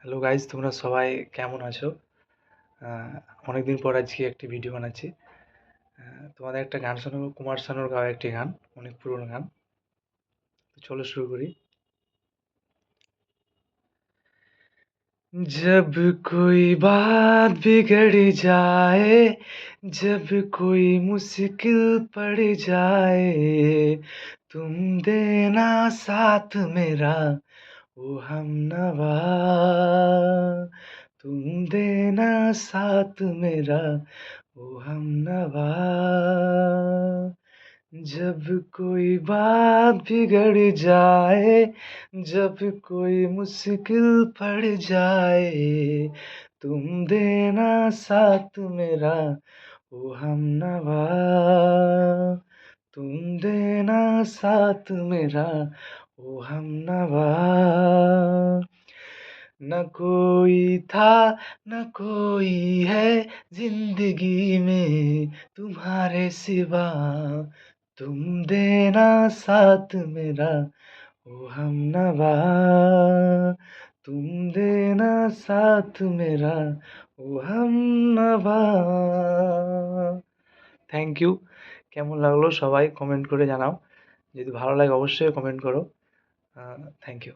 Hello guys, তোমরা সবাই কেমন আছো? অনেকদিন পর আজকে একটি ভিডিও বানাচ্ছি। তোমাদের একটা গান শোনাবো, কুমার শানুর গাওয়া একটি গান, অনেক পুরনো গান। তো চলো শুরু করি। जब कोई बात बिगड़ जाए, जब कोई मुश्किल पड़ जाए, तुम देना साथ मेरा ओ हमनवा, तुम देना साथ मेरा ओ हमनवा। जब कोई बात बिगड़ जाए, जब कोई मुश्किल पड़ जाए, तुम देना साथ मेरा ओ हमनवा, तुम देना साथ मेरा ओ हमनवा। न कोई था न कोई है जिंदगी में तुम्हारे सिवा, तुम देना साथ मेरा ओ हमनवा, तुम देना साथ मेरा ও হামনাবা। Thank you. কেমন লাগলো সবাই কমেন্ট করে জানাও। যদি ভালো লাগে অবশ্যই কমেন্ট করো। Thank you.